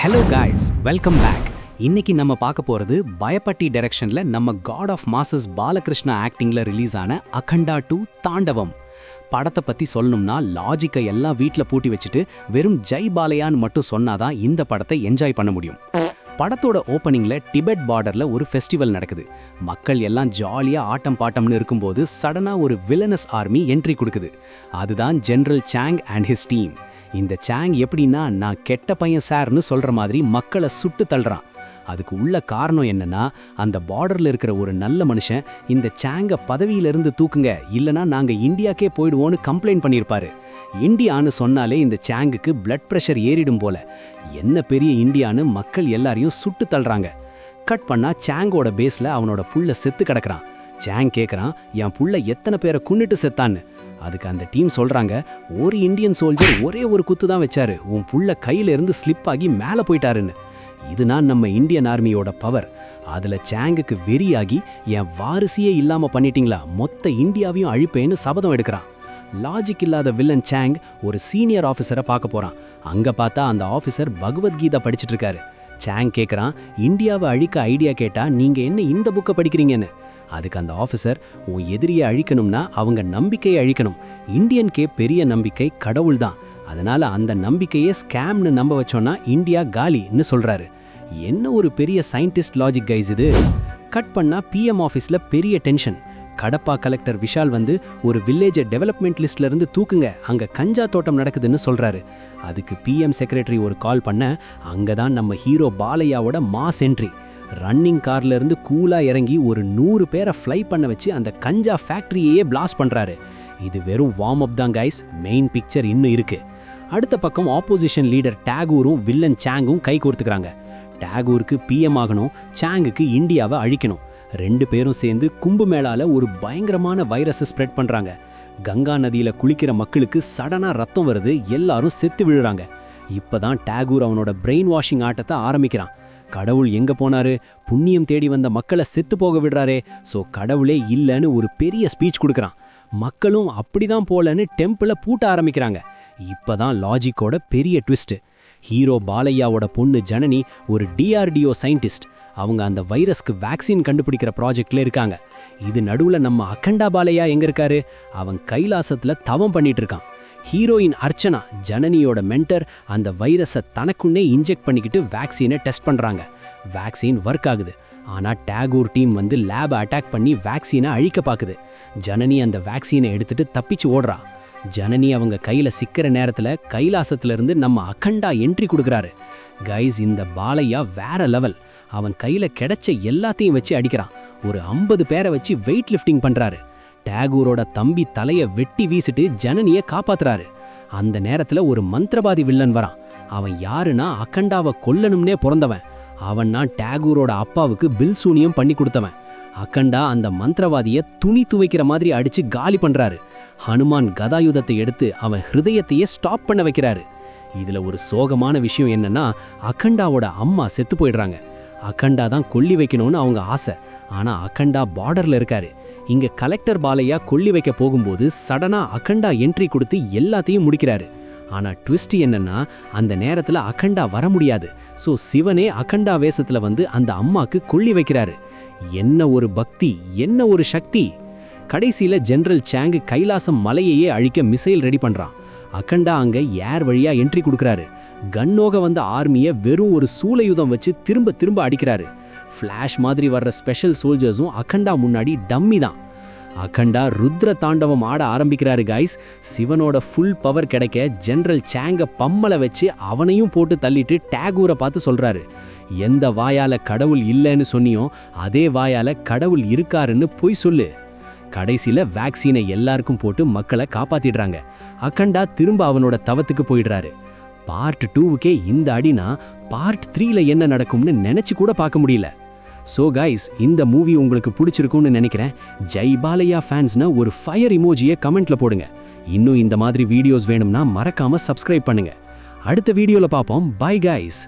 Hello guys, welcome back. இன்னைக்கு நம்ம பார்க்க போறது பயப்பட்டி டைரக்ஷன்ல நம்ம காட் ஆஃப் மாசஸ் பாலகிருஷ்ணா ஆக்டிங்ல ரிலீஸ் ஆன அகண்டா 2 தாண்டவம். படத்தை பத்தி சொல்லணும்னா லாஜிக்கை எல்லாம் வீட்டில் பூட்டி வச்சுட்டு வெறும் ஜெய் பாலையான்னு மட்டும் சொன்னாதான் இந்த படத்தை என்ஜாய் பண்ண முடியும். படத்தோட ஓப்பனிங்ல டிபெட் பார்டர்ல ஒரு ஃபெஸ்டிவல் நடக்குது. மக்கள் எல்லாம் ஜாலியா ஆட்டம் பாட்டம்னு இருக்கும்போது சடனா ஒரு வில்லனஸ் ஆர்மி என்ட்ரி கொடுக்குது. அதுதான் general song and his team. இந்த சாங் எப்படின்னா, நான் கெட்ட பையன் சார்னு சொல்ற மாதிரி மக்களை சுட்டு தள்ளுறான். அதுக்கு உள்ள காரணம் என்னன்னா, அந்த பார்டர்ல இருக்கிற ஒரு நல்ல மனுஷன் இந்த சாங்க பதவியிலிருந்து தூக்குங்க, இல்லனா நாங்க இந்தியாக்கே போயிடுவோன்னு கம்ப்ளைண்ட் பண்ணியிருப்பாரு. இந்தியான்னு சொன்னாலே இந்த சாங்குக்கு பிளட் பிரஷர் ஏறிடும் போல. என்ன பெரிய இந்தியான்னு மக்கள் எல்லாரையும் சுட்டு தள்ளுறாங்க. கட் பண்ணா சாங்கோட பேஸ்ல அவனோட புள்ள செத்து கிடக்குறான். சாங் கேட்குறான், என் புள்ள எத்தனை பேரை குன்னுட்டு செத்தான்னு. அதுக்கு அந்த டீம் சொல்றாங்க, ஒரு இந்தியன் சோல்ஜர் ஒரே ஒரு குத்து தான் வச்சாரு, உன் புள்ள கையில இருந்து ஸ்லிப் ஆகி மேலே போயிட்டாருன்னு. இதுதான் நம்ம இந்தியன் ஆர்மியோட பவர். அதுல சாங்குக்கு வெறியாகி, என் வாரிசியே இல்லாம பண்ணிட்டீங்களா, மொத்த இந்தியாவையும் அழிப்பேன்னு சபதம் எடுக்கிறான். லாஜிக் இல்லாத வில்லன் சாங் ஒரு சீனியர் ஆஃபீஸரை பார்க்க போறான். அங்க பார்த்தா அந்த ஆஃபீஸர் பகவத்கீதா படிச்சுட்டு இருக்காரு. சாங் கேட்குறான், இந்தியாவை அழிக்க ஐடியா கேட்டா நீங்க என்ன இந்த புக்கை படிக்கிறீங்கன்னு. அதுக்கு அந்த ஆஃபீஸர், உன் எதிரியை அழிக்கணும்னா அவங்க நம்பிக்கையை அழிக்கணும். இந்தியனுக்கே பெரிய நம்பிக்கை கடவுள் தான். அதனால அந்த நம்பிக்கையே ஸ்கேம்னு நம்ப வச்சோன்னா இந்தியா காலின்னு சொல்றாரு. என்ன ஒரு பெரிய சயின்டிஸ்ட் லாஜிக் கைஸ் இது. கட் பண்ணா பிஎம் ஆஃபீஸ்ல பெரிய டென்ஷன். கடப்பா கலெக்டர் விஷால் வந்து ஒரு வில்லேஜை டெவலப்மெண்ட் லிஸ்ட்ல இருந்து தூக்குங்க, அங்க கஞ்சா தோட்டம் நடக்குதுன்னு சொல்றாரு. அதுக்கு பிஎம் செக்ரட்டரி ஒரு கால் பண்ண, அங்கதான் நம்ம ஹீரோ பாலையாவோட மாஸ் என்ட்ரி. ரன்னிங் கார்ல இருந்து கூலா இறங்கி ஒரு 100 பேரை ஃப்ளை பண்ண வச்சு அந்த கஞ்சா ஃபேக்டரியையே பிளாஸ்ட் பண்றாரு. இது வெறும் வார்ம் அப் தான் கைஸ், மெயின் பிக்சர் இன்னும் இருக்கு. அடுத்த பக்கம் ஆப்போசிஷன் லீடர் டேகூரும் வில்லன் சாங்கும் கை கோர்த்துக்கிறாங்க. டேகூருக்கு பிஎம் ஆகணும், சாங்குக்கு இந்தியாவை அழிக்கணும். 2 பேரும் சேர்ந்து கும்பமேளால ஒரு பயங்கரமான வைரஸை ஸ்ப்ரெட் பண்றாங்க. கங்கா நதியில குளிக்கிற மக்களுக்கு சடனா ரத்தம் வருது, எல்லாரும் செத்து விழுறாங்க. இப்பதான் டேகூர் அவனோட பிரெயின் வாஷிங் ஆட்டத்தை ஆரம்பிக்கிறான். கடவுள் எங்க போனாரு, புண்ணியம் தேடி வந்த மக்களை செத்து போக விடுறாரே, சோ கடவுளே இல்லைன்னு ஒரு பெரிய ஸ்பீச் கொடுக்குறான். மக்களும் அப்படிதான் போலன்னு டெம்பிளை பூட்ட ஆரம்பிக்கிறாங்க. இப்பதான் லாஜிக்கோட பெரிய ட்விஸ்ட். ஹீரோ பாலையாவோட பொண்ணு ஜனனி ஒரு டிஆர்டிஓ சயின்டிஸ்ட். அவங்க அந்த வைரஸ்க்கு வேக்சின் கண்டுபிடிக்கிற ப்ராஜெக்ட்ல இருக்காங்க. இது நடுவுல நம்ம அகண்டா பாலையா எங்க இருக்காரு, அவன் கைலாசத்துல தவம் பண்ணிட்டு இருக்கான். ஹீரோயின் அர்ச்சனா, ஜனனியோட மென்டர், அந்த வைரஸை தனக்குன்னே இன்ஜெக்ட் பண்ணிக்கிட்டு வேக்சினை டெஸ்ட் பண்றாங்க. வேக்சின் ஒர்க் ஆகுது. ஆனா டேகூர் டீம் வந்து லேபை அட்டாக் பண்ணி வேக்சினை அழிக்க பாக்குது. ஜனனி அந்த வேக்சினை எடுத்துட்டு தப்பிச்சு ஓடுறா. ஜனனி அவங்க கையில சிக்கிற நேரத்துல கைலாசத்துல இருந்து நம்ம அகண்டா என்ட்ரி கொடுக்குறாரு. கைஸ், இந்த பாலையா வேற லெவல். அவன் கையில கிடைச்ச எல்லாத்தையும் வச்சு அடிக்கிறான். ஒரு 50 பேரை வச்சு வெயிட் லிஃப்டிங் பண்றாரு. டேகூரோட தம்பி தலையை வெட்டி வீசிட்டு ஜனனியை காப்பாத்துறாரு. அந்த நேரத்துல ஒரு மந்திரவாதி வில்லன் வரான். அவன் யாருன்னா, அகண்டாவை கொல்லணும்னே பிறந்தவன். அவன்னா டேகூரோட அப்பாவுக்கு பில்சூனியம் பண்ணி கொடுத்தவன். அகண்டா அந்த மந்திரவாதியை துணி துவைக்கிற மாதிரி அடிச்சு காலி பண்றாரு. ஹனுமான் கதாயுதத்தை எடுத்து அவன் ஹிருதயத்தையே ஸ்டாப் பண்ண வைக்கிறாரு. இதுல ஒரு சோகமான விஷயம் என்னன்னா, அகண்டாவோட அம்மா செத்து போயிடுறாங்க. அகண்டா தான் கொல்லி வைக்கணும்னு அவங்க ஆசை. ஆனா அகண்டா பார்டர்ல இருக்காரு. இங்க கலெக்டர் பாலையா கொல்லி வைக்க போகும்போது சடனா அகண்டா என்ட்ரி கொடுத்து எல்லாத்தையும் முடிக்கிறாரு. ஆனா ட்விஸ்ட் என்னன்னா, அந்த நேரத்துல அகண்டா வர முடியாது. சோ சிவனே அகண்டா வேஷத்துல வந்து அந்த அம்மாக்கு கொல்லி வைக்கிறாரு. என்ன ஒரு பக்தி, என்ன ஒரு சக்தி. கடைசியில ஜெனரல் சாங் கைலாசம் மலையையே அழிக்க மிசைல் ரெடி பண்றான். அகண்டா அங்க ஏர் வழியா என்ட்ரி கொடுக்குறாரு. கன்னோக வந்த ஆர்மியை வெறும் ஒரு சூளையுதம் வச்சு திரும்ப திரும்ப அடிக்கிறாரு. ஃப்ளாஷ் மாதிரி வர்ற ஸ்பெஷல் சோல்ஜர்ஸும் அகண்டா முன்னாடி டம்மி தான். அகண்டா ருத்ர தாண்டவம் ஆட ஆரம்பிக்கிறாரு கைஸ். சிவனோட ஃபுல் பவர் கிடைக்க ஜெனரல் சாங்க பம்மலை வச்சு அவனையும் போட்டு தள்ளிட்டு டேகூரை பார்த்து சொல்றாரு, எந்த வாயால கடவுள் இல்லைன்னு சொன்னியோ அதே வாயால கடவுள் இருக்காருன்னு பொய் சொல்லு. கடைசியில வேக்சினை எல்லாருக்கும் போட்டு மக்களை காப்பாத்திடுறாங்க. அகண்டா திரும்ப அவனோட தவத்துக்கு போயிடுறாரு. பார்ட் 2க்கே இந்த அடினா பார்ட் 3ல என்ன நடக்கும்னு நினைச்சு கூட பார்க்க முடியல. ஸோ கைஸ், இந்த மூவி உங்களுக்கு பிடிச்சிருக்கும்னு நினைக்கிறேன். ஜெய் பாலையா ஃபேன்ஸ்னா ஒரு ஃபயர் இமோஜியை கமெண்ட்ல போடுங்க. இன்னும் இந்த மாதிரி வீடியோஸ் வேணும்னா மறக்காம சப்ஸ்கிரைப் பண்ணுங்க. அடுத்த வீடியோல பார்ப்போம். Bye guys.